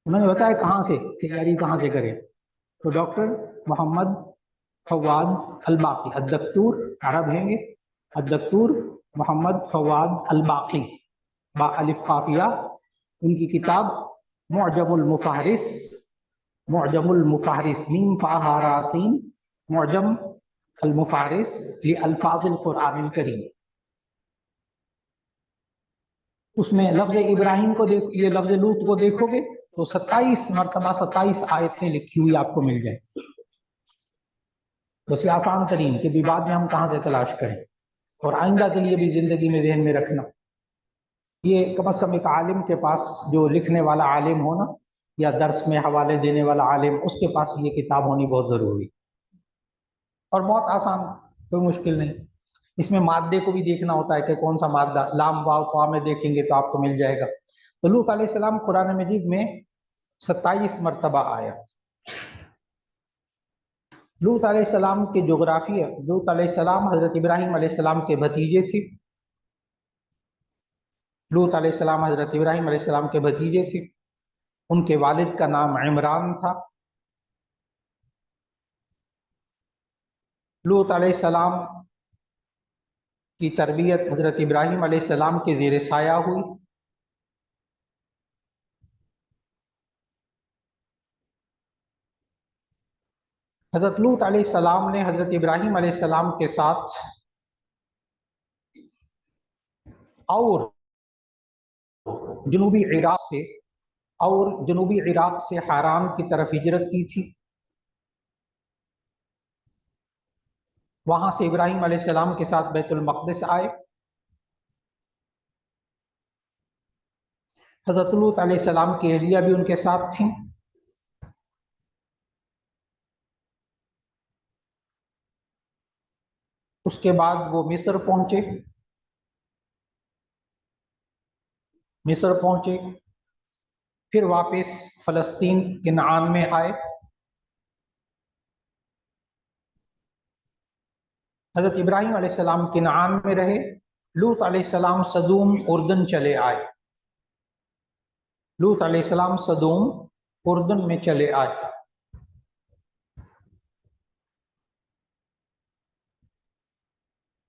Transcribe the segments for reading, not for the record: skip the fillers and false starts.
انہوں نے بتایا کہاں سے تیاری کہاں سے کریں، تو ڈاکٹر محمد فواد الباقی، الدکتور عرب ہیں گے، الدکتور محمد فواد الباقی با الف قافیہ، ان کی کتاب معجم المفہرس، معجم المفہرس میم فا ہا را سین، معجم المفہرس لالفاظ القرآن الکریم، اس میں لفظ ابراہیم کو دیکھو، یہ لفظ لوط کو دیکھو گے تو 27 مرتبہ 27 آیتیں لکھی ہوئی آپ کو مل جائیں، بس یہ آسان ترین کہ بھی بعد میں ہم کہاں سے تلاش کریں، اور آئندہ کے لیے بھی زندگی میں ذہن میں رکھنا، یہ کم از کم ایک عالم کے پاس، جو لکھنے والا عالم ہونا یا درس میں حوالے دینے والا عالم، اس کے پاس یہ کتاب ہونی بہت ضروری، اور بہت آسان، کوئی مشکل نہیں۔ اس میں مادے کو بھی دیکھنا ہوتا ہے کہ کون سا مادہ، لام واو طا میں دیکھیں گے تو آپ کو مل جائے گا۔ تو لوط علیہ السلام قرآن مجید میں 27 مرتبہ آیا۔ لوط علیہ السلام کے جغرافیہ، لوط علیہ السلام حضرت ابراہیم علیہ السلام کے بھتیجے تھے، لوط علیہ السلام حضرت ابراہیم علیہ السلام کے بھتیجے تھے، ان کے والد کا نام عمران تھا۔ لوط علیہ السلام کی تربیت حضرت ابراہیم علیہ السلام کے زیر سایہ ہوئی۔ حضرت لوط علیہ السلام نے حضرت ابراہیم علیہ السلام کے ساتھ اور جنوبی عراق سے حران کی طرف ہجرت کی تھی، وہاں سے ابراہیم علیہ السلام کے ساتھ بیت المقدس آئے۔ حضرت لوط علیہ السلام کی اہلیہ بھی ان کے ساتھ تھیں۔ اس کے بعد وہ مصر پہنچے، پھر واپس فلسطین کنعان میں آئے۔ حضرت ابراہیم علیہ السلام کنعان میں رہے، لوط علیہ السلام سدوم اردن چلے آئے، لوط علیہ السلام سدوم اردن میں چلے آئے۔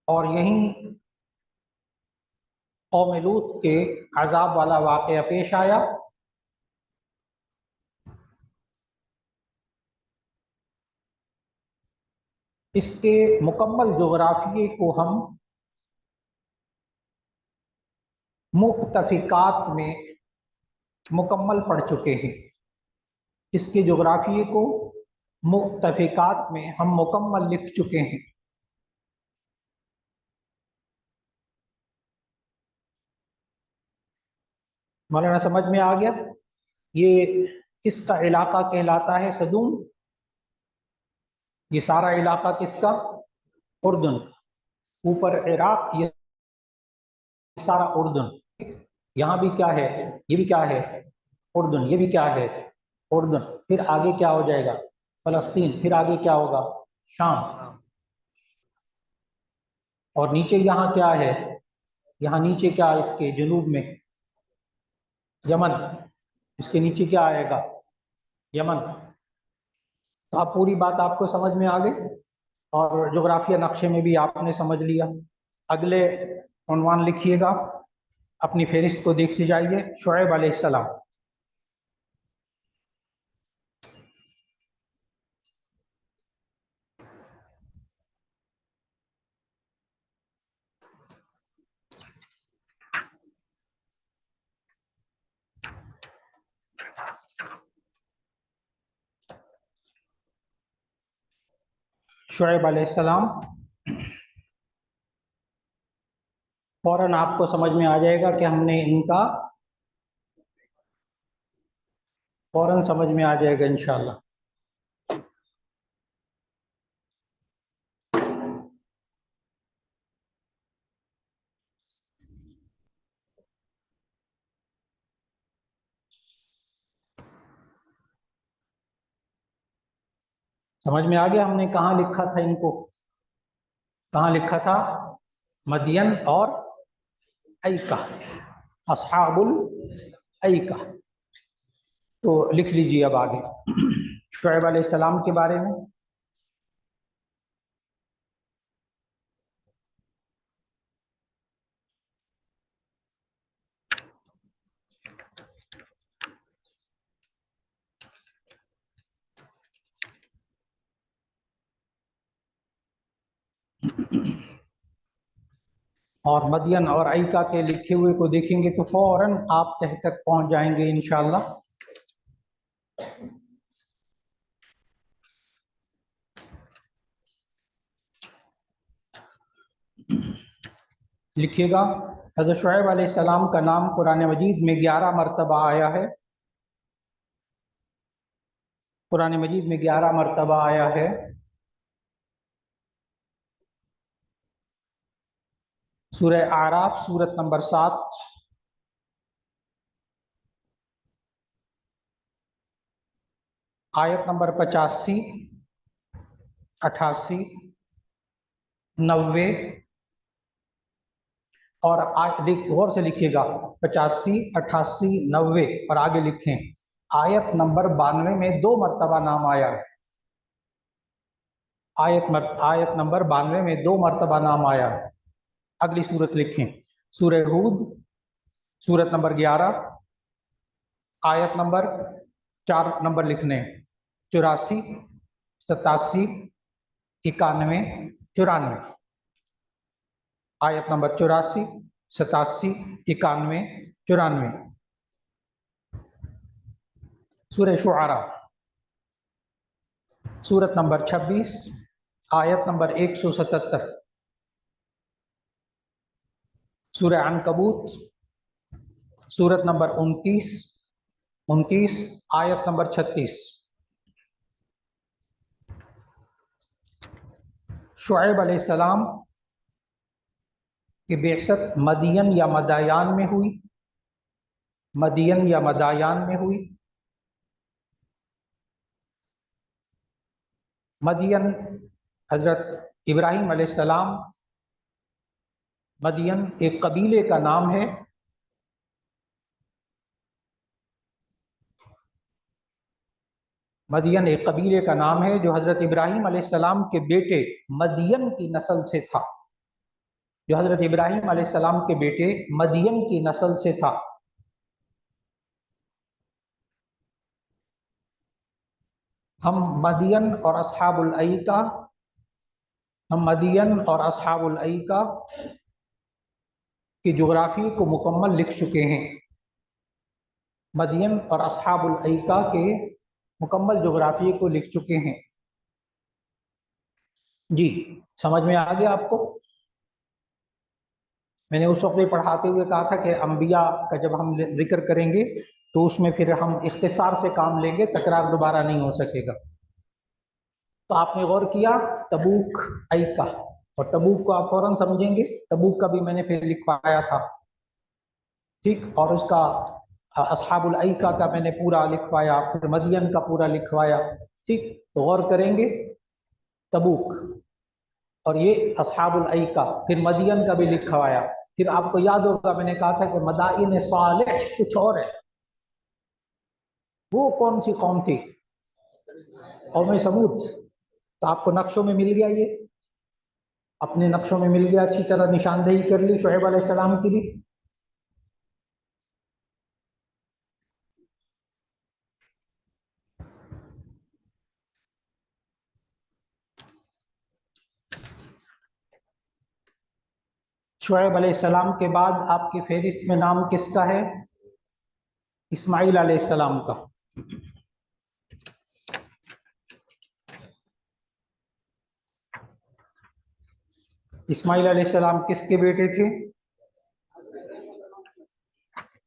اور یہیں قوم لوط کے عذاب والا واقعہ پیش آیا۔ اس کے مکمل جغرافیے کو ہم مؤتفقات میں مکمل پڑھ چکے ہیں، اس کے جغرافیے کو مؤتفقات میں ہم مکمل لکھ چکے ہیں۔ مولانا سمجھ میں آ گیا؟ یہ کس کا علاقہ کہلاتا ہے؟ سدوم، یہ سارا علاقہ کس کا؟ اردن کا۔ اوپر عراق، یہ سارا اردن، یہاں بھی کیا ہے؟ یہ بھی کیا ہے؟ اردن، یہ بھی کیا ہے؟ اردن۔ پھر آگے کیا ہو جائے گا؟ فلسطین، پھر آگے کیا ہوگا؟ شام۔ اور نیچے یہاں کیا ہے؟ یہاں نیچے کیا، اس کے جنوب میں یمن، اس کے نیچے کیا آئے گا؟ یمن۔ تو اب پوری بات آپ کو سمجھ میں آ گئی، اور جغرافیہ نقشے میں بھی آپ نے سمجھ لیا۔ اگلے عنوان لکھیے گا، اپنی فہرست کو دیکھتے جائیے، شعیب علیہ السلام۔ شعیب علیہ السلام، فوراً آپ کو سمجھ میں آ جائے گا کہ ہم نے ان کا، فوراً سمجھ میں آ جائے گا انشاءاللہ۔ سمجھ میں آ گیا ہم نے کہاں لکھا تھا ان کو؟ کہاں لکھا تھا؟ مدین اور ایکہ، اصحاب الایکہ۔ تو لکھ لیجیے اب آگے شعیب علیہ السلام کے بارے میں. اور مدین اور ایکا کے لکھے ہوئے کو دیکھیں گے تو فوراً آپ تہ تک پہنچ جائیں گے انشاءاللہ. لکھیے گا حضرت شعیب علیہ السلام کا نام قرآن مجید میں 11 مرتبہ آیا ہے. قرآن مجید میں 11 مرتبہ آیا ہے. سورہ اعراف سورت نمبر 7، آیت نمبر 85، 88، 90 اور غور سے لکھیے گا 85، 88، 90 اور آگے لکھیں آیت نمبر 92 میں 2 مرتبہ نام آیا ہے. آیت نمبر 92 میں 2 مرتبہ نام آیا ہے. اگلی صورت لکھیں سورہ ہود سورت نمبر 11، آیت نمبر 4 نمبر لکھنے 84، 87، 91، 94. آیت نمبر 84، 87، 91، 94. سورہ شعراء سورت نمبر 26، آیت نمبر 177. سورہ عنکبوت سورت نمبر 29، آیت نمبر 36. شعیب علیہ السلام کی بعثت مدین یا مدایان میں ہوئی. مدین یا مدایان میں ہوئی. مدین حضرت ابراہیم علیہ السلام، مدین ایک قبیلے کا نام ہے. مدین ایک قبیلے کا نام ہے جو حضرت ابراہیم علیہ السلام کے بیٹے مدین کی نسل سے تھا. جو حضرت ابراہیم علیہ السلام کے بیٹے مدین کی نسل سے تھا. ہم مدین اور اصحاب الایکہ کی جغرافی کو مکمل لکھ چکے ہیں. مدین اور اصحاب الایکہ کے مکمل جغرافی کو لکھ چکے ہیں. جی سمجھ میں آ گیا آپ کو؟ میں نے اس وقت بھی پڑھاتے ہوئے کہا تھا کہ انبیاء کا جب ہم ذکر کریں گے تو اس میں پھر ہم اختصار سے کام لیں گے، تکرار دوبارہ نہیں ہو سکے گا. تو آپ نے غور کیا تبوک، ایکا، اور تبوک کو آپ فوراً سمجھیں گے. تبوک کا بھی میں نے پھر لکھوایا تھا، ٹھیک، اور اس کا اصحاب الایکا کا میں نے پورا لکھوایا، پھر مدین کا پورا لکھوایا، ٹھیک. تو غور کریں گے تبوک اور یہ اصحاب الایکا، پھر مدین کا بھی لکھوایا. پھر آپ کو یاد ہوگا میں نے کہا تھا کہ مدائن صالح کچھ اور ہے. وہ کون سی قوم تھی؟ قوم سمود. تو آپ کو نقشوں میں مل گیا، یہ اپنے نقشوں میں مل گیا، اچھی طرح نشاندہی کر لی شعیب علیہ السلام کی بھی. شعیب علیہ السلام کے بعد آپ کی فہرست میں نام کس کا ہے؟ اسماعیل علیہ السلام کا. اسماعیل علیہ السلام کس کے بیٹے تھے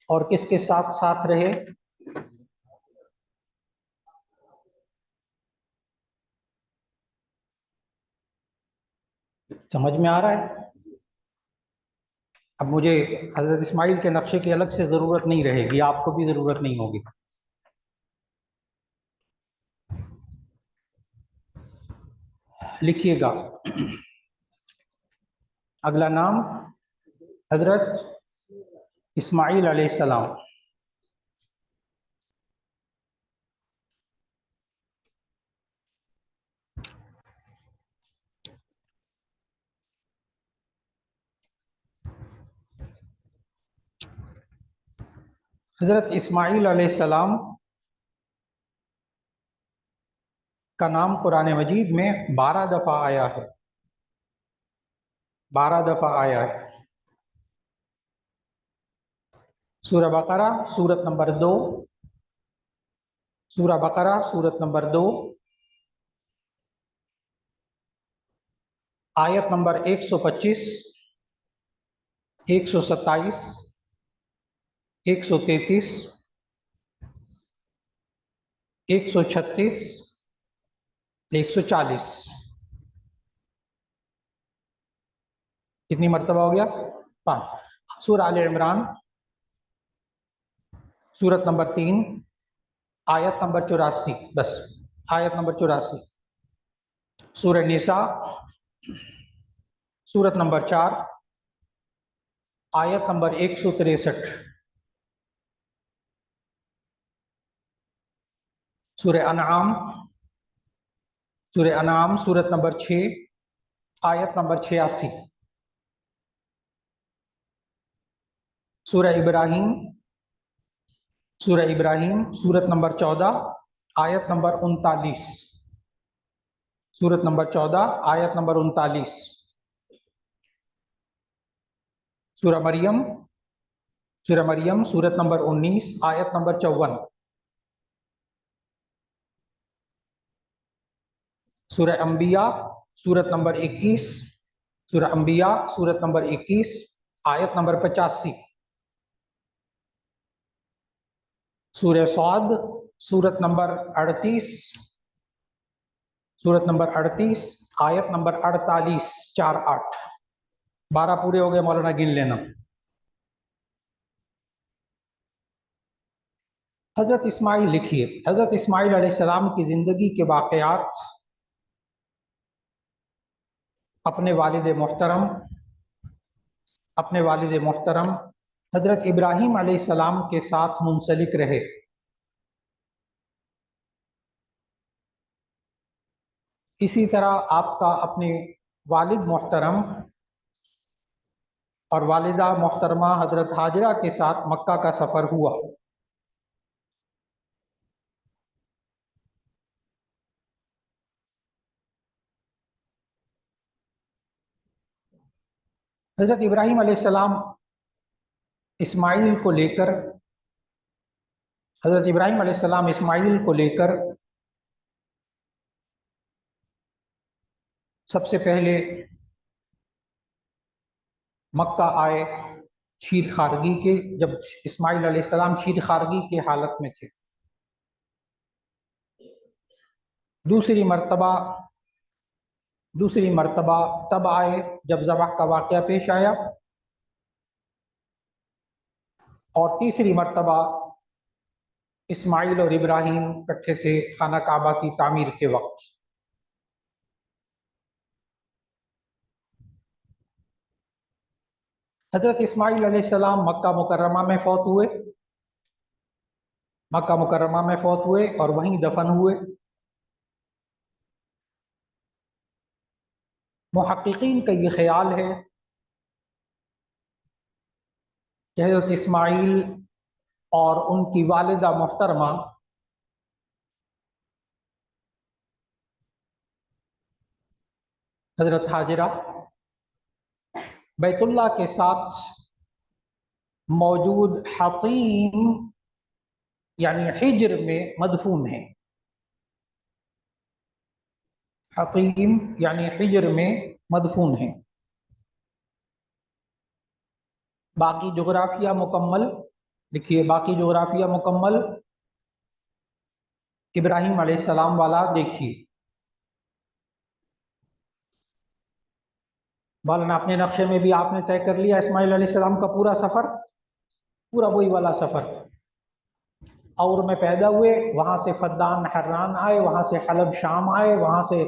اور کس کے ساتھ ساتھ رہے؟ سمجھ میں آ رہا ہے؟ اب مجھے حضرت اسماعیل کے نقشے کی الگ سے ضرورت نہیں رہے گی، آپ کو بھی ضرورت نہیں ہوگی. لکھیے گا اگلا نام حضرت اسماعیل علیہ السلام. حضرت اسماعیل علیہ السلام کا نام قرآن مجید میں 12 دفعہ آیا ہے، 12 دفعہ آیا ہے۔ سورہ بقرہ سورت نمبر 2، سورہ بقرہ سورت نمبر 2 آیت نمبر 125، 127، 133، 136، 140۔ کتنی مرتبہ ہو گیا؟ 5۔ سورہ آل عمران سورت نمبر 3 آیت نمبر 84، بس آیت نمبر 84۔ سورہ نساء سورت نمبر 4 آیت نمبر 163۔ سورہ انعام سورت نمبر 6 آیت نمبر 86۔ سورہ ابراہیم سورت نمبر 14 آیت نمبر 39۔ سورت نمبر 14 آیت نمبر 39۔ سورہ مریم سورت نمبر 19 آیت نمبر 54۔ سورہ انبیاء سورت نمبر 21 سورہ انبیاء سورت نمبر 21 آیت نمبر 85۔ سورہ صاد سورت نمبر 38 آیت نمبر 48، 48۔ 12 پورے ہو گئے مولانا، گن لینا۔ حضرت اسماعیل لکھیے، حضرت اسماعیل علیہ السلام کی زندگی کے واقعات اپنے والد محترم حضرت ابراہیم علیہ السلام کے ساتھ منسلک رہے۔ اسی طرح آپ کا اپنے والد محترم اور والدہ محترمہ حضرت ہاجرہ کے ساتھ مکہ کا سفر ہوا۔ حضرت ابراہیم علیہ السلام اسماعیل کو لے کر سب سے پہلے مکہ آئے شیر خارگی کے، جب اسماعیل علیہ السلام شیر خارگی کے حالت میں تھے۔ دوسری مرتبہ تب آئے جب ذبح کا واقعہ پیش آیا، اور تیسری مرتبہ اسماعیل اور ابراہیم اکٹھے تھے خانہ کعبہ کی تعمیر کے وقت۔ حضرت اسماعیل علیہ السلام مکہ مکرمہ میں فوت ہوئے اور وہیں دفن ہوئے۔ محققین کا یہ خیال ہے کہ حضرت اسماعیل اور ان کی والدہ محترمہ حضرت ہاجرہ بیت اللہ کے ساتھ موجود حطیم یعنی حجر میں مدفون ہیں۔ حطیم یعنی حجر میں مدفون ہیں۔ باقی جغرافیہ مکمل لکھیے، باقی جغرافیہ مکمل ابراہیم علیہ السلام والا دیکھیے۔ مولانا اپنے نقشے میں بھی آپ نے طے کر لیا اسماعیل علیہ السلام کا پورا سفر، پورا وہی والا سفر۔ اور میں پیدا ہوئے، وہاں سے فدان حران آئے، وہاں سے حلب شام آئے، وہاں سے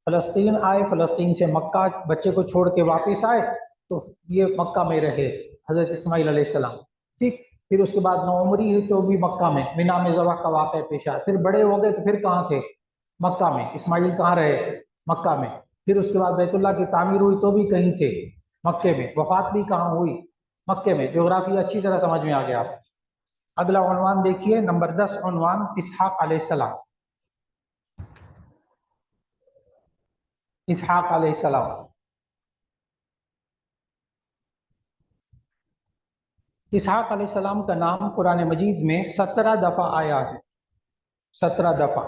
فلسطین آئے، فلسطین سے مکہ بچے کو چھوڑ کے واپس آئے، تو یہ مکہ میں رہے حضرت اسماعیل علیہ السلام، ٹھیک۔ پھر اس کے بعد نوعمری ہوئی تو بھی مکہ میں مینا میں ذبح کا واقعہ پیش آیا۔ پھر بڑے ہو گئے تو پھر کہاں تھے؟ مکہ میں۔ اسماعیل کہاں رہے؟ مکہ میں۔ پھر اس کے بعد بیت اللہ کی تعمیر ہوئی تو بھی کہیں تھے، مکے میں۔ وفات بھی کہاں ہوئی؟ مکے میں۔ جغرافیہ اچھی طرح سمجھ میں آ گیا آپ۔ اگلا عنوان دیکھیے، نمبر 10 عنوان اسحاق علیہ السلام. اسحاق علیہ السلام. اسحاق علیہ السلام کا نام قرآن مجید میں 17 دفعہ آیا ہے. 17 دفعہ.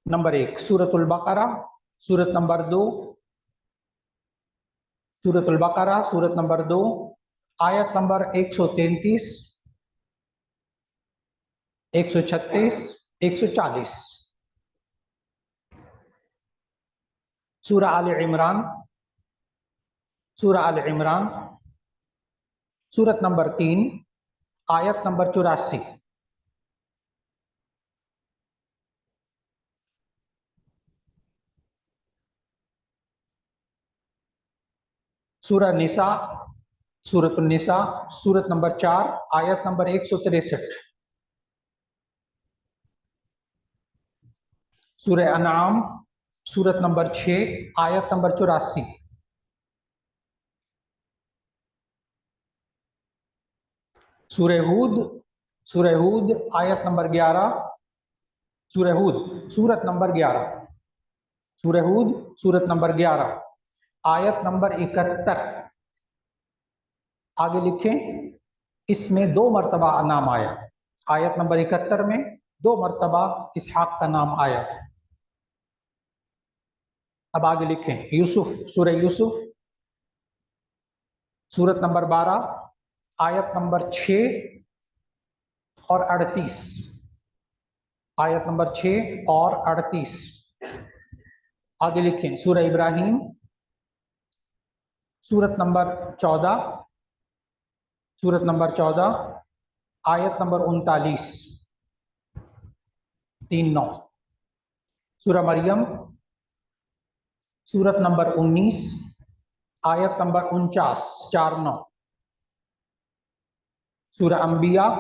نمبر 1 سورۃ البقرہ، سورۃ نمبر 2 سورۃ البقرہ، سورۃ نمبر 2 آیت نمبر 133، 136، 140. سورہ آل عمران، سورہ آل عمران، سورۃ نمبر 3 آیت نمبر 84. سورہ نساء، سورۃ النساء، سورۃ نمبر 4 آیت نمبر 163. سورہ انعام، سورۃ نمبر 6 آیت نمبر 84. سورہ ہود، سورہ ہود آیت نمبر 11، سورہ ہود سورۃ نمبر 11، سورہ ہود سورۃ نمبر 11 آیت نمبر 71. آگے لکھیں، اس میں 2 مرتبہ نام آیا. آیت نمبر 71 میں 2 مرتبہ اسحاق کا نام آیا. اب آگے لکھیں، یوسف، سورہ یوسف، سورۃ نمبر 12 آیت نمبر 6 اور 38. آیت نمبر 6 اور 38. آگے لکھیں، سورہ ابراہیم، سورۃ نمبر 14، سورۃ نمبر 14 آیت نمبر 39، 39. سورہ مریم، سورۃ نمبر 19 آیت نمبر 49، 49. سورہ انبیاء،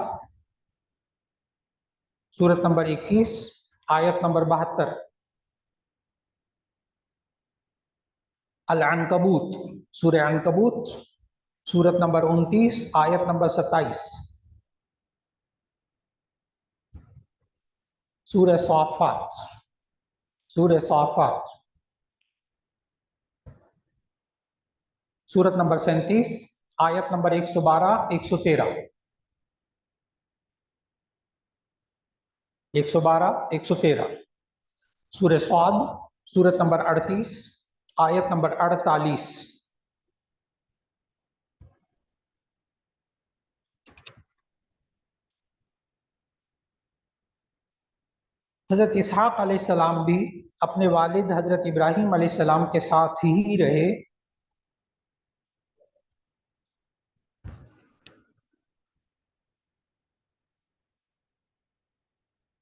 سورۃ نمبر 21 آیت نمبر 72. العنکبوت، سورہ عنکبوت، سورۃ نمبر 29 آیت نمبر 27. سورہ صافات، سورہ صافات، سورۃ نمبر 37 آیت نمبر 112، 113. 112، 113. سورہ صاد، سورۃ نمبر 38 آیت نمبر 48. حضرت اسحاق علیہ السلام بھی اپنے والد حضرت ابراہیم علیہ السلام کے ساتھ ہی رہے،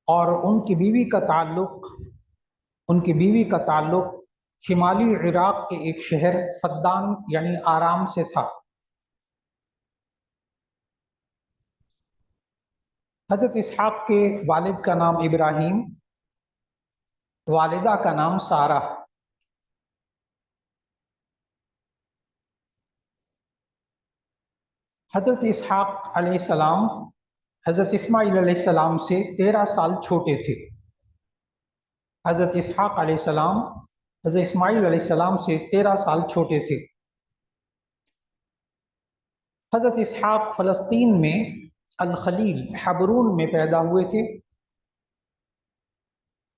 اور ان کی بیوی کا تعلق شمالی عراق کے ایک شہر فدان یعنی آرام سے تھا. حضرت اسحاق کے والد کا نام ابراہیم، والدہ کا نام سارہ. حضرت اسحاق علیہ السلام حضرت اسماعیل علیہ السلام سے 13 سال چھوٹے تھے. حضرت اسحاق علیہ السلام حضرت اسماعیل علیہ السلام سے 13 سال چھوٹے تھے. حضرت اسحاق فلسطین میں الخلیل حبرون میں پیدا ہوئے تھے.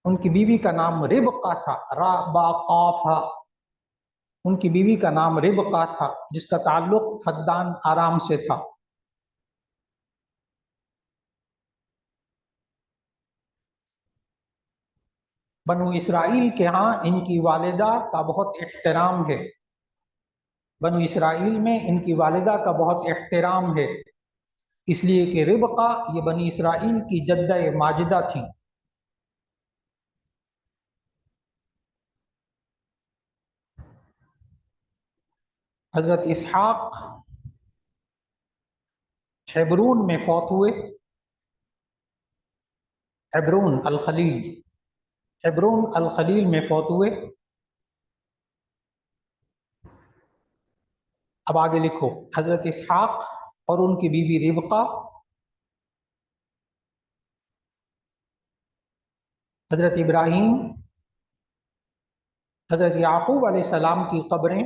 ان کی بیوی کا نام ربقہ تھا، را با قاف ہا. ان کی بیوی کا نام ربقہ تھا جس کا تعلق فدان آرام سے تھا. بنو اسرائیل کے ہاں ان کی والدہ کا بہت احترام ہے. بنو اسرائیل میں ان کی والدہ کا بہت احترام ہے، اس لیے کہ ربقہ یہ بنی اسرائیل کی جدہ ماجدہ تھی. حضرت اسحاق حبرون میں فوت ہوئے. حبرون الخلیل، حبرون الخلیل میں فوت ہوئے. اب آگے لکھو، حضرت اسحاق اور ان کی بیوی ربقہ، حضرت ابراہیم، حضرت یعقوب علیہ السلام کی قبریں،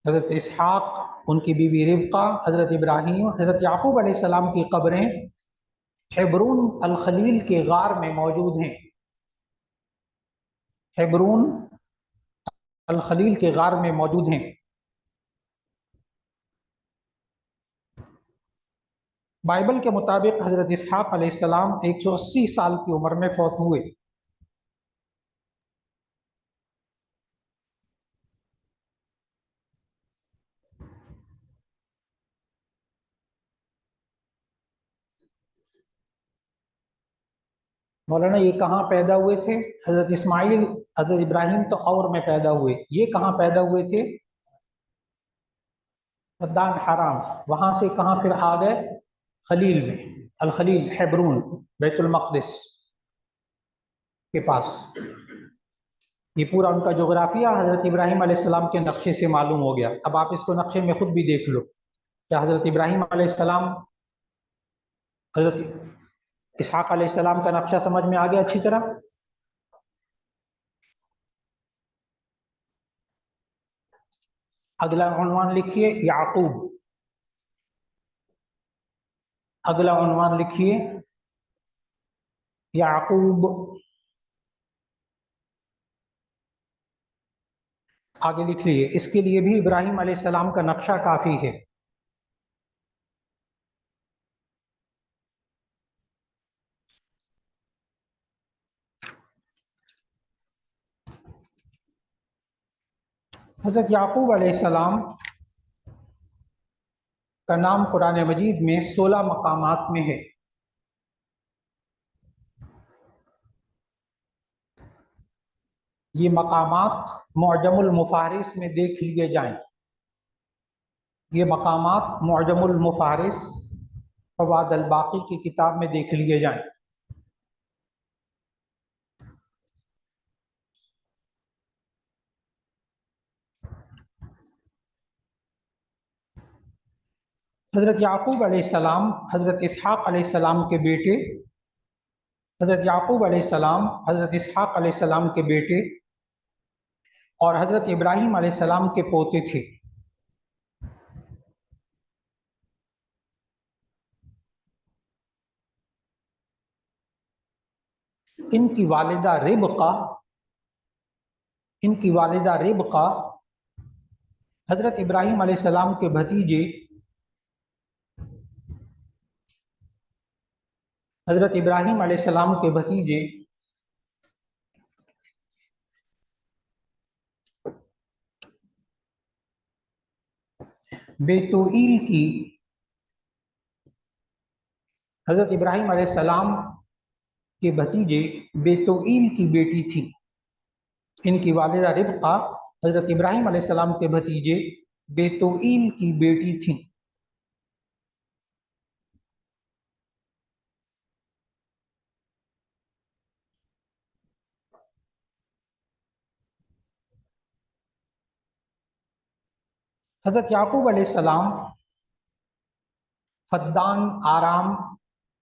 حضرت اسحاق، ان کی بیوی ربقہ، حضرت ابراہیم، حضرت یعقوب علیہ السلام کی قبریں حبرون الخلیل کے غار میں موجود ہیں۔ حبرون الخلیل کے غار میں موجود ہیں۔ بائبل کے مطابق حضرت اسحاق علیہ السلام 180 سال کی عمر میں فوت ہوئے۔ مولانا یہ کہاں پیدا ہوئے تھے؟ حضرت اسماعیل، حضرت ابراہیم تو اور میں پیدا ہوئے، یہ کہاں پیدا ہوئے تھے؟ فدان حرام، وہاں سے کہاں پھر آ گئے؟ خلیل میں، الخلیل حبرون، بیت المقدس کے پاس۔ یہ پورا ان کا جغرافیہ حضرت ابراہیم علیہ السلام کے نقشے سے معلوم ہو گیا۔ اب آپ اس کو نقشے میں خود بھی دیکھ لو، کیا حضرت ابراہیم علیہ السلام، حضرت اسحاق علیہ السلام کا نقشہ سمجھ میں آ گیا اچھی طرح؟ اگلا عنوان لکھیے یعقوب، اگلا عنوان لکھیے یعقوب۔ آگے لکھ لیے، اس کے لیے بھی ابراہیم علیہ السلام کا نقشہ کافی ہے۔ حضرت یعقوب علیہ السلام کا نام قرآن مجید میں 16 مقامات میں ہے۔ یہ مقامات معجم المفارس میں دیکھ لیے جائیں، یہ مقامات معجم المفارس فواد الباقی کی کتاب میں دیکھ لیے جائیں۔ حضرت یعقوب علیہ السلام حضرت اسحاق علیہ السلام کے بیٹے، حضرت یعقوب علیہ السلام حضرت اسحاق علیہ السلام کے بیٹے اور حضرت ابراہیم علیہ السلام کے پوتے تھے۔ ان کی والدہ ربقہ، ان کی والدہ ربقہ حضرت ابراہیم علیہ السلام کے بھتیجے، حضرت ابراہیم علیہ السلام کے بھتیجے بیتوئیل کی، حضرت ابراہیم علیہ السلام کے بھتیجے بیتوئیل کی بیٹی تھی۔ ان کی والدہ ربقہ حضرت ابراہیم علیہ السلام کے بھتیجے بیتوئیل کی بیٹی تھیں۔ حضرت یعقوب علیہ السلام فدان، آرام،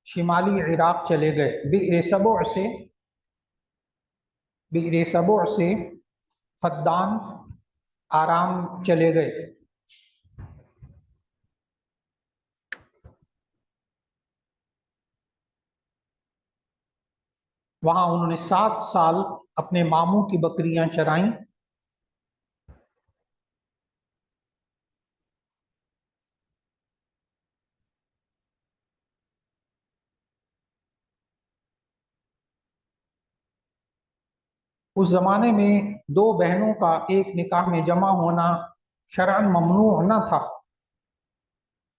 شمالی عراق چلے گئے۔ بئر سبع سے فدان، آرام چلے گئے۔ وہاں انہوں نے 7 سال اپنے ماموں کی بکریاں چرائیں۔ اس زمانے میں 2 بہنوں کا ایک نکاح میں جمع ہونا شرعاً ممنوع نہ تھا۔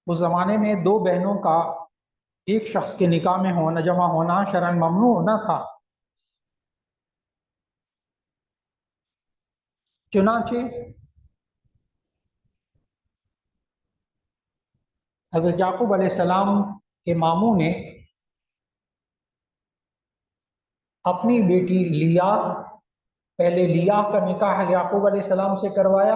اس زمانے میں 2 بہنوں کا ایک شخص کے نکاح میں جمع ہونا شرعاً ممنوع نہ تھا۔ چنانچہ حضرت یعقوب علیہ السلام کے ماموں نے اپنی بیٹی لیا، پہلے لیا کا نکاح یعقوب علیہ السلام سے کروایا،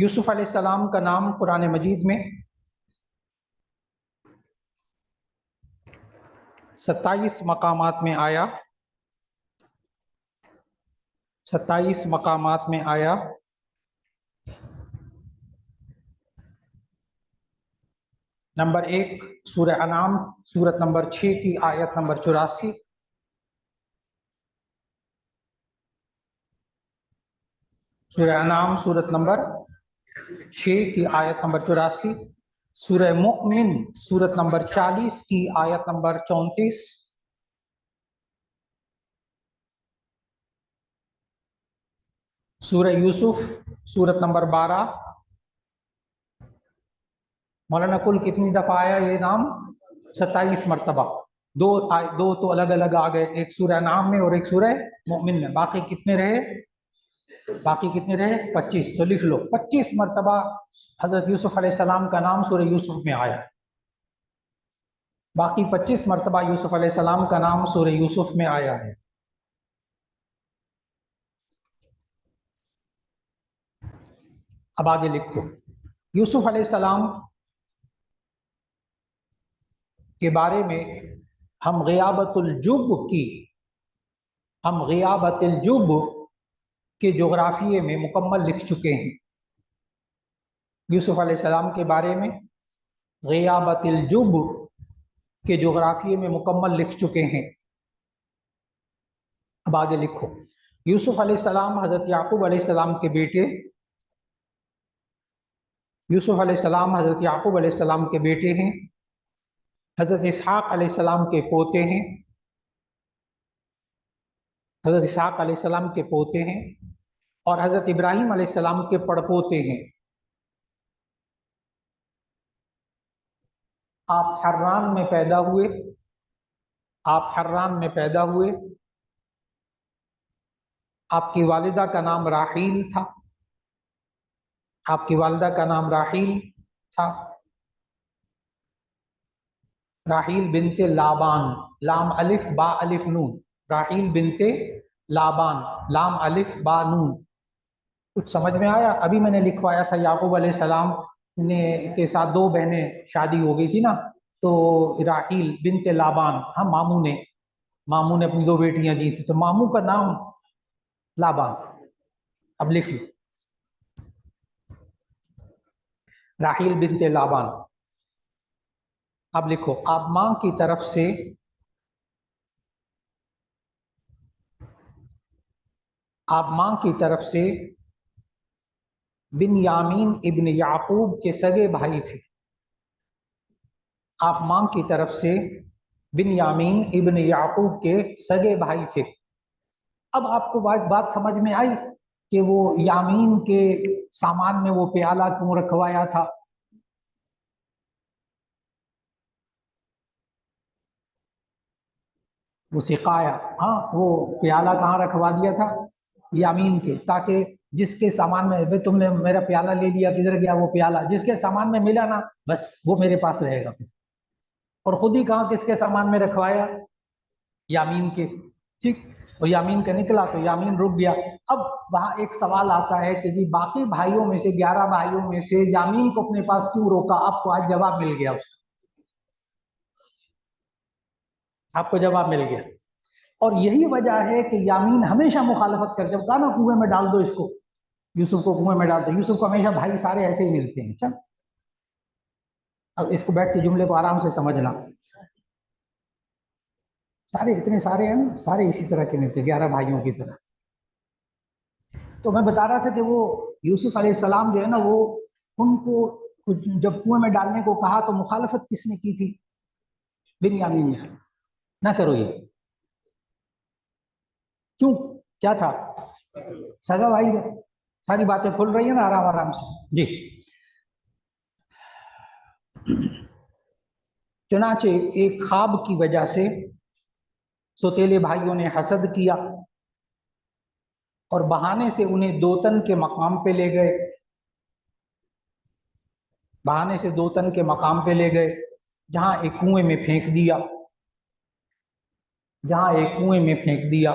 یوسف علیہ السلام کا نام قرآن مجید میں 27 مقامات میں آیا، 27 مقامات میں آیا۔ نمبر 1 سورہ انعام سورت نمبر 6 کی آیت نمبر 84، سورہ انعام سورت نمبر 6 کی آیت نمبر 84، سورہ مؤمن سورت نمبر 40 کی آیت نمبر 34، سورہ یوسف سورت نمبر 12۔ مولانا کل کتنی دفعہ آیا یہ نام؟ 27 مرتبہ۔ دو تو الگ الگ آ گئے، ایک سورہ انعام میں اور ایک سورہ مؤمن میں۔ باقی کتنے رہے؟ 25۔ تو لکھ لو 25 مرتبہ حضرت یوسف علیہ السلام کا نام سورہ یوسف میں آیا ہے، باقی 25 مرتبہ یوسف علیہ السلام کا نام سورہ یوسف میں آیا ہے۔ اب آگے لکھو، یوسف علیہ السلام کے بارے میں ہم غیابت الجب کے جغرافیے میں مکمل لکھ چکے ہیں۔ یوسف علیہ السلام کے بارے میں غیابت الجب کے جغرافیے میں مکمل لکھ چکے ہیں۔ اب آگے لکھو، یوسف علیہ السلام حضرت یعقوب علیہ السلام کے بیٹے، یوسف علیہ السلام حضرت یعقوب علیہ السلام کے بیٹے ہیں، حضرت اسحاق علیہ السلام کے پوتے ہیں، حضرت اسحاق علیہ السلام کے پوتے ہیں، اور حضرت ابراہیم علیہ السلام کے پڑپوتے ہیں۔ آپ حران میں پیدا ہوئے، آپ کی والدہ کا نام راحیل تھا، راحیل بنت لابان، لام الف با الف نون، راحیل بنت لابان، لام الف با نون۔ کچھ سمجھ میں آیا؟ ابھی میں نے لکھوایا تھا یعقوب علیہ السلام کے ساتھ 2 بہنیں شادی ہو گئی تھی نا، تو راحیل بنت لابان، ہم ماموں نے اپنی 2 بیٹیاں دی تھی، تو ماموں کا نام لابان۔ اب لکھ لو راحیل بنت لابان۔ اب لکھو، آپ ماں کی طرف سے بنیامین ابن یعقوب کے سگے بھائی تھے۔ آپ ماں کی طرف سے بنیامین ابن یعقوب کے سگے بھائی تھے۔ اب آپ کو بات سمجھ میں آئی کہ وہ یامین کے سامان میں وہ پیالہ کیوں رکھوایا تھا؟ وہ سقایا، ہاں، وہ پیالہ کہاں رکھوا دیا تھا؟ یامین کے، تاکہ جس کے سامان میں تم نے میرا پیالہ لے لیا، کدھر گیا وہ پیالہ؟ جس کے سامان میں ملا نا، بس وہ میرے پاس رہے گا۔ اور خود ہی کہاں کس کے سامان میں رکھوایا؟ یامین کے، ٹھیک۔ اور یامین کا نکلا تو یامین رک گیا۔ اب وہاں ایک سوال آتا ہے کہ جی باقی بھائیوں میں سے 11 بھائیوں میں سے یامین کو اپنے پاس کیوں روکا؟ آپ کو آج جواب مل گیا، آپ کو جواب مل گیا۔ اور یہی وجہ ہے کہ یامین ہمیشہ مخالفت کرتے ہیں، کہا نا کنویں میں ڈال دو اس کو، یوسف کو کنویں میں ڈال دو۔ یوسف کو ہمیشہ بھائی سارے ایسے ہی ملتے ہیں۔ چل اب اس کو بیٹھ کے جملے کو آرام سے سمجھنا، سارے اتنے سارے ہیں، سارے اسی طرح کے ملتے، 11 بھائیوں کی طرح۔ تو میں بتا رہا تھا کہ وہ یوسف علیہ السلام جو ہے نا، وہ ان کو جب کنویں میں ڈالنے کو کہا تو مخالفت کس نے کی تھی؟ بنیامین نے۔ نہ کرو یہ، کیوں؟ کیا تھا؟ سگا بھائی ہے۔ ساری باتیں کھل رہی ہیں نا آرام آرام سے؟ جی۔ چنانچہ ایک خواب کی وجہ سے سوتیلے بھائیوں نے حسد کیا اور بہانے سے انہیں دوتن کے مقام پہ لے گئے، جہاں ایک کنویں میں پھینک دیا۔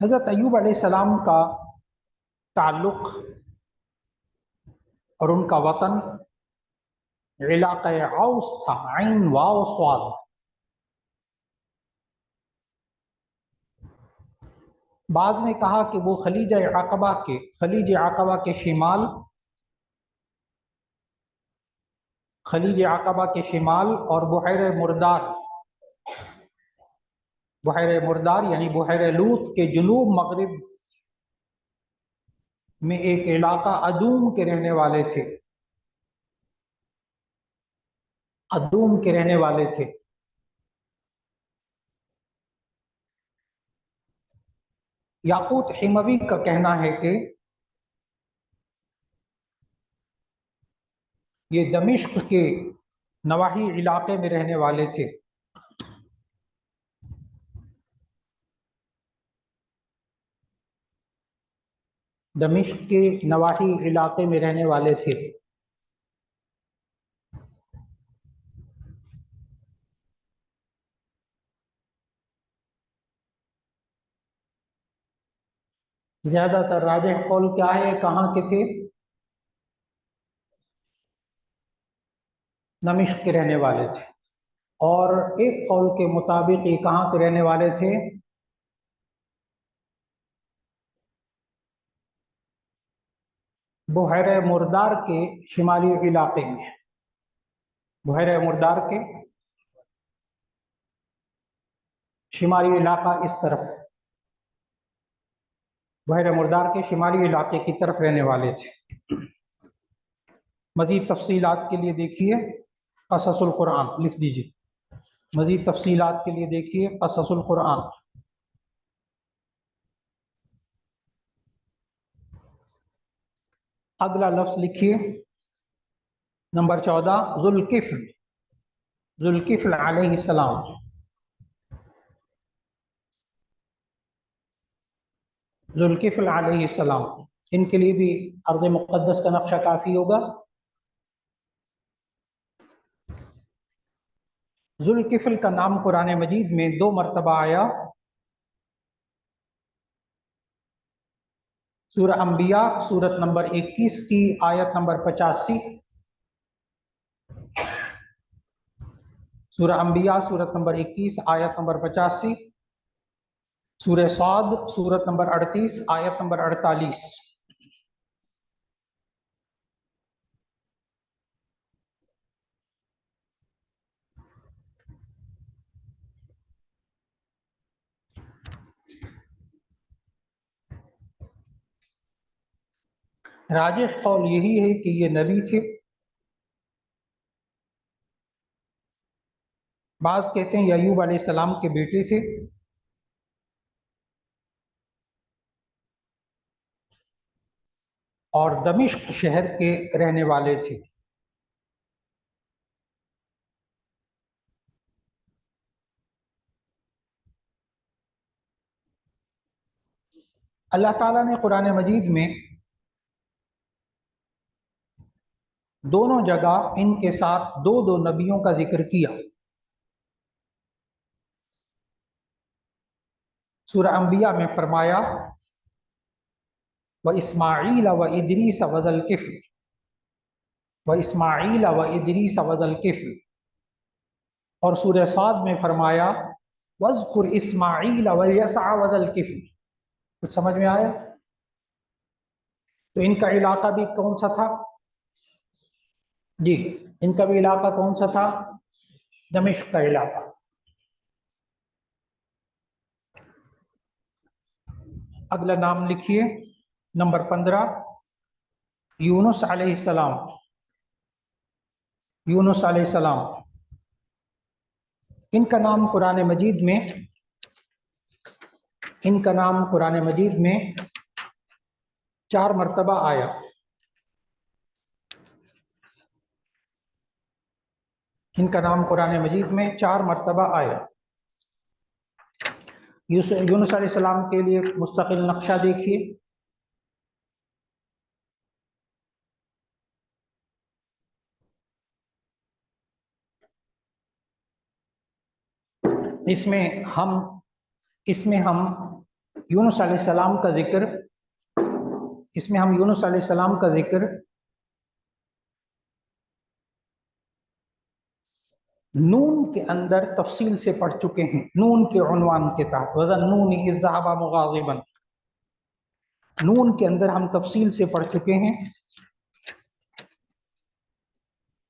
حضرت ایوب علیہ السلام کا تعلق اور ان کا وطن علاقہ عوس تھا، عین واو صاد۔ بعض نے کہا کہ وہ خلیج عقبہ کے شمال، خلیج عقبہ کے شمال اور بحیرہ مردار یعنی بحیرہ لوط کے جنوب مغرب میں ایک علاقہ ادوم کے رہنے والے تھے، یاقوت حموی کا کہنا ہے کہ یہ دمشق کے نواحی علاقے میں رہنے والے تھے۔ دمشق کے نواحی علاقے میں رہنے والے تھے۔ زیادہ تر راجح قول کیا ہے، کہاں کے تھے؟ دمشق کے رہنے والے تھے۔ اور ایک قول کے مطابق یہ کہاں کے رہنے والے تھے؟ بحیرہ مردار کے شمالی علاقے میں، بحیرہ مردار کے شمالی علاقہ اس طرف، بحیرہ مردار کے شمالی علاقے کی طرف رہنے والے تھے۔ مزید تفصیلات کے لیے دیکھیے قصص القرآن، لکھ دیجیے، مزید تفصیلات کے لیے دیکھیے قصص القرآن۔ اگلا لفظ لکھیے نمبر 14، ذوالکفل علیہ السلام۔ ذوالکفل علیہ السلام، ان کے لیے بھی ارض مقدس کا نقشہ کافی ہوگا۔ ذوالکفل کا نام قرآن مجید میں 2 مرتبہ آیا۔ سورہ انبیاء سورت نمبر 21 کی آیت نمبر 85، سورہ انبیاء سورت نمبر 21 آیت نمبر 85، سورہ صاد سورت نمبر 38 آیت نمبر 48۔ راجح قول یہی ہے کہ یہ نبی تھے۔ بعض کہتے ہیں یہ ایوب علیہ السلام کے بیٹے تھے، اور دمشق شہر کے رہنے والے تھے۔ اللہ تعالیٰ نے قرآن مجید میں دونوں جگہ ان کے ساتھ 2 نبیوں کا ذکر کیا۔ سورہ انبیاء میں فرمایا وَإِسْمَاعِيلَ وَإِدْرِيسَ وَذَا الْكِفْلِ، وَإِسْمَاعِيلَ وَإِدْرِيسَ وَذَا الْكِفْلِ، اور سورہ صاد میں فرمایا وَاذْكُرْ إِسْمَاعِيلَ وَالْيَسَعَ وَذَا الْكِفْلِ۔ کچھ سمجھ میں آیا؟ تو ان کا علاقہ بھی کون سا تھا؟ جی، ان کا بھی علاقہ کون سا تھا؟ دمشق کا علاقہ۔ اگلا نام لکھیے نمبر 15، یونس علیہ السلام۔ یونس علیہ السلام، ان کا نام قرآن مجید میں 4 مرتبہ آیا۔ ان کا نام قرآن مجید میں 4 مرتبہ آیا۔ یونس علیہ السلام کے لیے مستقل نقشہ دیکھیے۔ اس میں ہم یونس علیہ السلام کا ذکر، اس میں ہم یونس علیہ السلام کا ذکر نون کے اندر تفصیل سے پڑھ چکے ہیں، نون کے عنوان کے تحت، وَظَنُّونِ إِذْ ذَهَبَ مُغَاضِبًا، نون کے اندر ہم تفصیل سے پڑھ چکے ہیں۔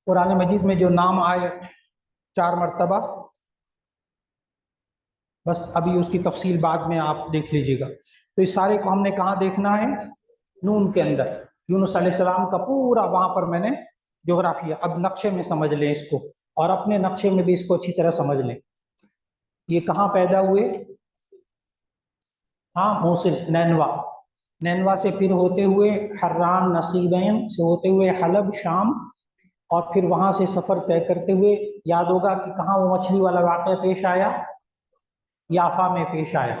قرآن مجید میں جو نام آئے 4 مرتبہ، بس ابھی اس کی تفصیل بعد میں آپ دیکھ لیجئے گا۔ تو اس سارے کو ہم نے کہاں دیکھنا ہے؟ نون کے اندر، یونس علیہ السلام کا پورا وہاں پر میں نے جغرافیہ، اب نقشے میں سمجھ لیں اس کو، اور اپنے نقشے میں بھی اس کو اچھی طرح سمجھ لیں۔ یہ کہاں پیدا ہوئے؟ ہاں، موصل، نینوا، نینوا سے پھر ہوتے ہوئے حران، نصیبین سے ہوتے ہوئے حلب، شام، اور پھر وہاں سے سفر طے کرتے ہوئے، یاد ہوگا کہ کہاں وہ مچھلی والا واقعہ پیش آیا؟ یافا میں پیش آیا۔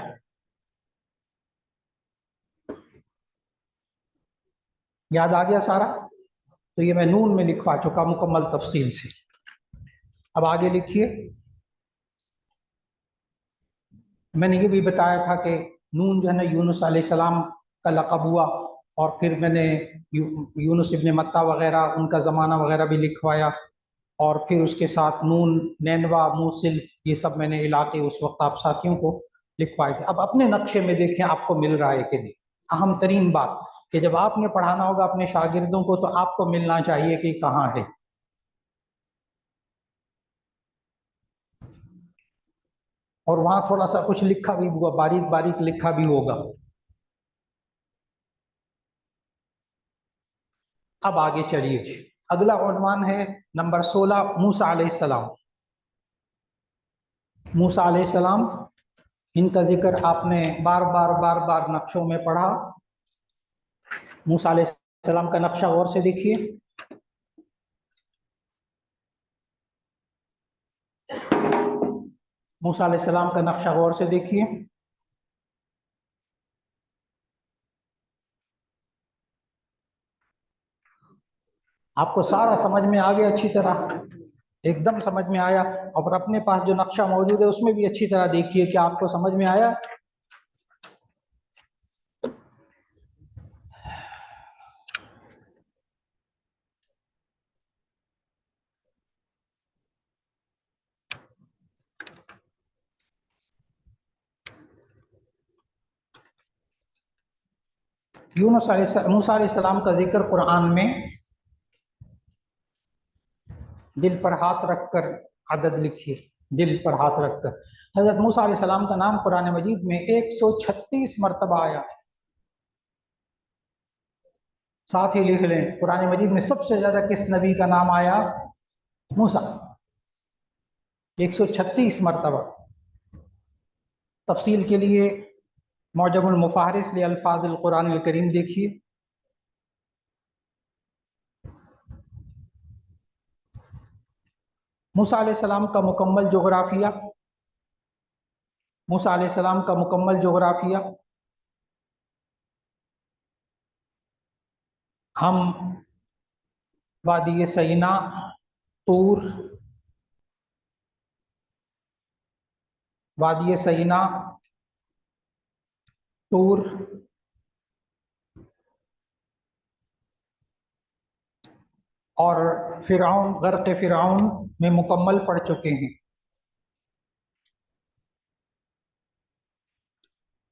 یاد آ گیا سارا؟ تو یہ میں نون میں لکھوا چکا مکمل تفصیل سے۔ اب آگے لکھیے۔ میں نے یہ بھی بتایا تھا کہ نون جو ہے نا یونس علیہ السلام کا لقب ہوا، اور پھر میں نے یونس ابن متہ وغیرہ ان کا زمانہ وغیرہ بھی لکھوایا، اور پھر اس کے ساتھ نون، نینوا، موصل، یہ سب میں نے علاقے اس وقت آپ ساتھیوں کو لکھوائے تھے۔ اب اپنے نقشے میں دیکھیں آپ کو مل رہا ہے کہ نہیں۔ اہم ترین بات کہ جب آپ نے پڑھانا ہوگا اپنے شاگردوں کو تو آپ کو ملنا چاہیے کہ کہاں ہے۔ اور وہاں تھوڑا سا کچھ لکھا بھی ہوگا، باریک باریک لکھا بھی ہوگا۔ اب آگے چلیے، اگلا عنوان ہے نمبر 16، موسیٰ علیہ السلام۔ موسیٰ علیہ السلام، ان کا ذکر آپ نے بار بار نقشوں میں پڑھا۔ موسیٰ علیہ السلام کا نقشہ غور سے دیکھیے۔ موسیٰ علیہ السلام کا نقشہ غور سے دیکھیے۔ آپ کو سارا سمجھ میں آ گیا اچھی طرح؟ ایک دم سمجھ میں آیا؟ اور اپنے پاس جو نقشہ موجود ہے اس میں بھی اچھی طرح دیکھیے کہ آپ کو سمجھ میں آیا۔ موسیٰ علیہ السلام کا ذکر قرآن میں دل پر ہاتھ رکھ کر، عدد لکھیے، دل پر ہاتھ رکھ کر، حضرت موسیٰ علیہ السلام کا نام قرآن مجید میں 136 مرتبہ آیا ہے۔ ساتھ ہی لکھ لیں، قرآن مجید میں سب سے زیادہ کس نبی کا نام آیا؟ موسیٰ، 136 مرتبہ۔ تفصیل کے لیے معجم المفاہرس لالفاظ القرآن الکریم دیکھیے۔ موسیٰ علیہ السلام کا مکمل جغرافیہ، موسیٰ علیہ السلام کا مکمل جغرافیہ ہم وادی سینا، طور، وادی سینا، طور، اور فرعون، غرق فرعون میں مکمل پڑھ چکے ہیں۔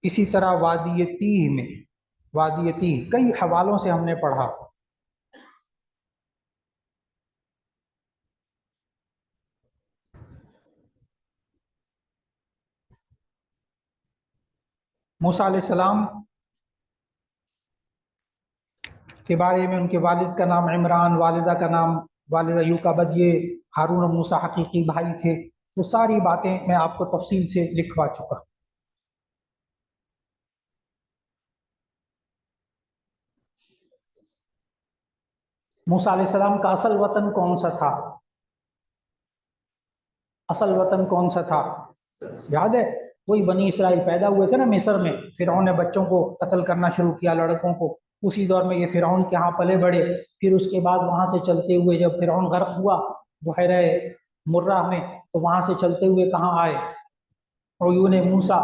اسی طرح وادی تیہ میں، وادی تیہ کئی حوالوں سے ہم نے پڑھا۔ موسیٰ علیہ السلام کے بارے میں ان کے والد کا نام عمران، والدہ کا نام والدہ یوکابد، یہ ہارون اور موسیٰ حقیقی بھائی تھے۔ وہ ساری باتیں میں آپ کو تفصیل سے لکھوا چکا۔ موسیٰ علیہ السلام کا اصل وطن کون سا تھا؟ اصل وطن کون سا تھا؟ یاد ہے؟ وہی بنی اسرائیل پیدا ہوئے تھے نا مصر میں، فرعون نے بچوں کو قتل کرنا شروع کیا، لڑکوں کو، اسی دور میں یہ فرعون کے ہاں پلے بڑھے۔ پھر اس کے بعد وہاں سے چلتے ہوئے جب فرعون غرق ہوا بحیرہ مرہ میں، تو وہاں سے چلتے ہوئے کہاں آئے؟ عیون موسیٰ،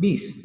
20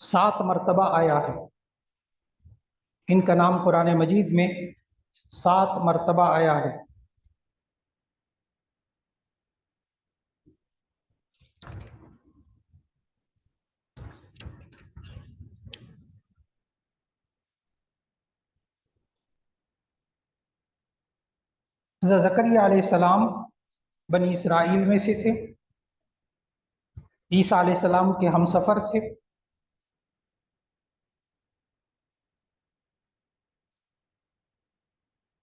7 مرتبہ آیا ہے. ان کا نام قرآن مجید میں 7 مرتبہ آیا ہے. حضرت زکریا علیہ السلام بنی اسرائیل میں سے تھے. عیسیٰ علیہ السلام کے ہم سفر تھے.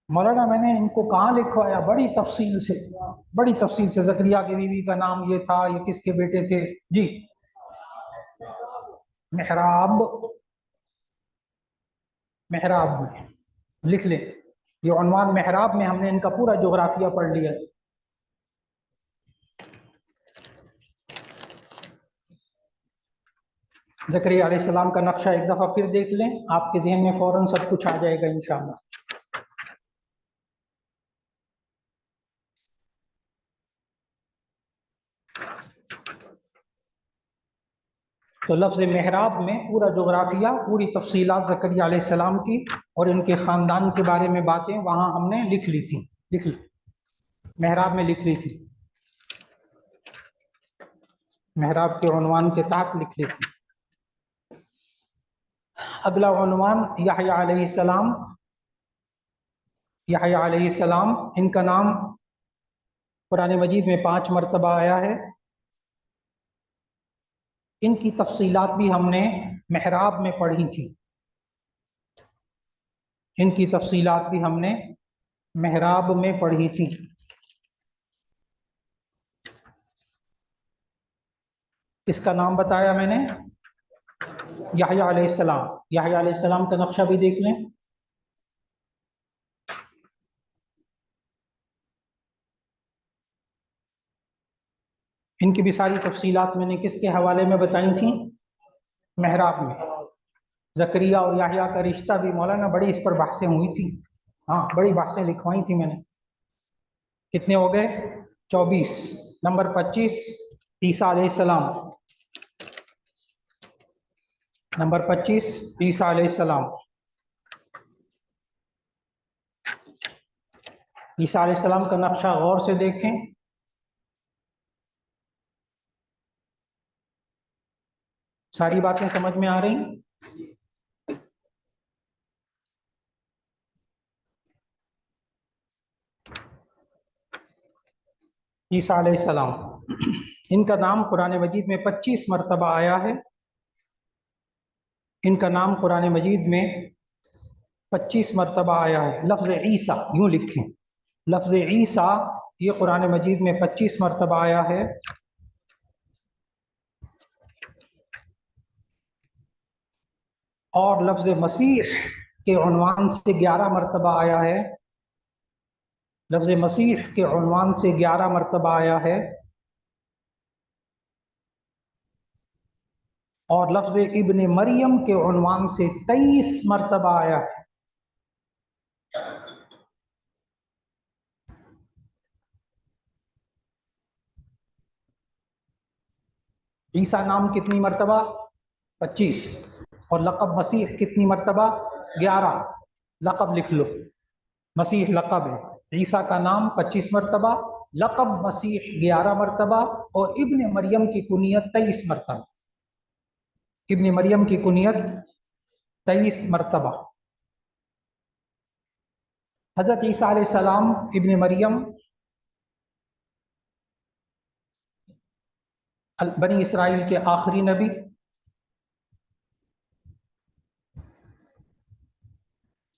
مولانا میں نے ان کو کہاں لکھوایا؟ بڑی تفصیل سے. زکریا کی بیوی کا نام یہ تھا، یہ کس کے بیٹے تھے؟ جی محراب میں لکھ لیں. یہ عنوان محراب میں ہم نے ان کا پورا جغرافیہ پڑھ لیا. زکریا علیہ السلام کا نقشہ ایک دفعہ پھر دیکھ لیں، آپ کے ذہن میں فوراً سب کچھ آ جائے گا انشاءاللہ. تو لفظ محراب میں پورا جغرافیہ، پوری تفصیلات زکریا علیہ السلام کی اور ان کے خاندان کے بارے میں باتیں وہاں ہم نے لکھ لی تھی. محراب میں لکھ لی تھی، محراب کے عنوان کے تحت لکھ لی تھی. اگلا عنوان یحییٰ علیہ السلام. یحییٰ علیہ السلام، ان کا نام قرآن مجید میں 5 مرتبہ آیا ہے. ان کی تفصیلات بھی ہم نے محراب میں پڑھی تھی. ان کی تفصیلات بھی ہم نے محراب میں پڑھی تھی. اس کا نام بتایا میں نے یحییٰ علیہ السلام. یحییٰ علیہ السلام کا نقشہ بھی دیکھ لیں. ان کی بھی ساری تفصیلات میں نے کس کے حوالے میں بتائی تھیں؟ محراب میں. زکریا اور یحییٰ کا رشتہ بھی مولانا بڑی اس پر بحثیں ہوئی تھی. ہاں بڑی بحثیں لکھوائی تھی میں نے. کتنے ہو گئے؟ 24. نمبر 25 عیسیٰ علیہ السلام. نمبر 25 عیسیٰ علیہ السلام. عیسیٰ علیہ السلام کا نقشہ غور سے دیکھیں. ساری باتیں سمجھ میں آ رہی ہیں؟ عیسیٰ علیہ السلام، ان کا نام قرآن مجید میں 25 مرتبہ آیا ہے. ان کا نام قرآن مجید میں 25 مرتبہ آیا ہے. لفظ عیسیٰ یوں لکھیں، لفظ عیسیٰ یہ قرآن مجید میں 25 مرتبہ آیا ہے. اور لفظ مسیح کے عنوان سے 11 مرتبہ آیا ہے. لفظ مسیح کے عنوان سے 11 مرتبہ آیا ہے. اور لفظ ابن مریم کے عنوان سے 23 مرتبہ آیا ہے. عیسیٰ نام کتنی مرتبہ؟ 25. اور لقب مسیح کتنی مرتبہ؟ 11. لقب لکھ لو، مسیح لقب ہے. عیسیٰ کا نام 25 مرتبہ، لقب مسیح 11 مرتبہ، اور ابن مریم کی کنیت 23 مرتبہ. ابن مریم کی کنیت 23 مرتبہ. حضرت عیسیٰ علیہ السلام ابن مریم بنی اسرائیل کے آخری نبی.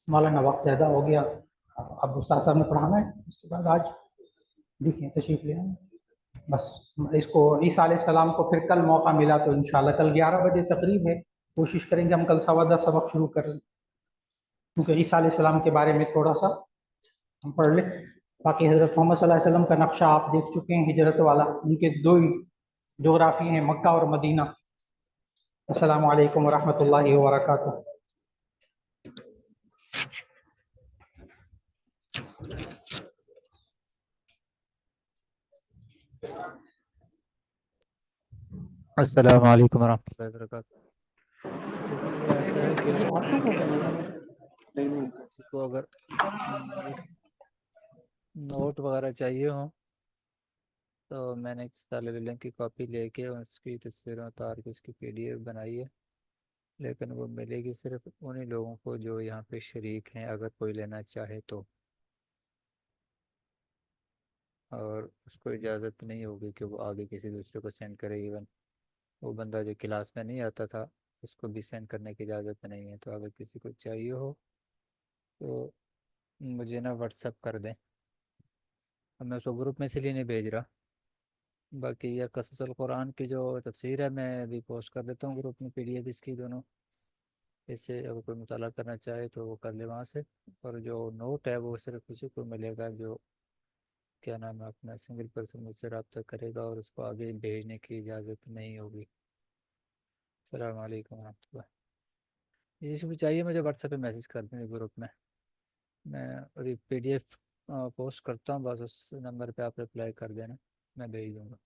مولانا وقت زیادہ ہو گیا، اب استاد صاحب نے پڑھانا ہے، اس کے بعد آج دیکھیں تشریف لے آئیں. بس اس کو عیسیٰ علیہ السلام کو پھر کل موقع ملا تو انشاءاللہ کل 11 بجے تقریب ہے، کوشش کریں گے ہم کل 10:15 سبق شروع کر لیں، کیونکہ عیسیٰ علیہ السلام کے بارے میں تھوڑا سا ہم پڑھ لیں. باقی حضرت محمد صلی اللہ علیہ وسلم کا نقشہ آپ دیکھ چکے ہیں، ہجرت والا. ان کے 2 ہی جغرافی ہیں، مکہ اور مدینہ. السلام علیکم ورحمۃ اللہ وبرکاتہ. السلام علیکم ورحمۃ اللہ وبرکاتہ. ایسا ہے کہ کسی کو اگر نوٹ وغیرہ چاہیے ہوں تو میں نے ایک طالب علم کی کاپی لے کے اس کی تصویریں اتار کے اس کی PDF بنائی ہے، لیکن وہ ملے گی صرف انہی لوگوں کو جو یہاں پہ شریک ہیں، اگر کوئی لینا چاہے تو، اور اس کو اجازت نہیں ہوگی کہ وہ آگے کسی دوسرے کو سینڈ کرے۔ ایون وہ بندہ جو کلاس میں نہیں آتا تھا اس کو بھی سینڈ کرنے کی اجازت نہیں ہے۔ تو اگر کسی کو چاہیے ہو تو مجھے نا واٹس ایپ کر دیں، اب میں اس کو گروپ میں اس لیے نہیں بھیج رہا۔ باقی یہ قصص القرآن کی جو تفسیر ہے میں ابھی پوسٹ کر دیتا ہوں گروپ میں PDF اس کی دونوں، اس سے اگر کوئی مطالعہ کرنا چاہے تو وہ کر لے وہاں سے۔ اور جو نوٹ ہے وہ صرف اسی کو ملے گا جو کیا نام ہے اپنا سنگل پرسن مجھ سے رابطہ کرے گا، اور اس کو آگے بھیجنے کی اجازت نہیں ہوگی۔ السلام علیکم ورحمۃ اللہ۔ جس کو بھی چاہیے مجھے واٹس ایپ پہ میسیج کر دیں گروپ میں ابھی PDF پوسٹ کرتا ہوں، بس اس نمبر پہ آپ رپلائی کر دینا، میں بھیج دوں گا۔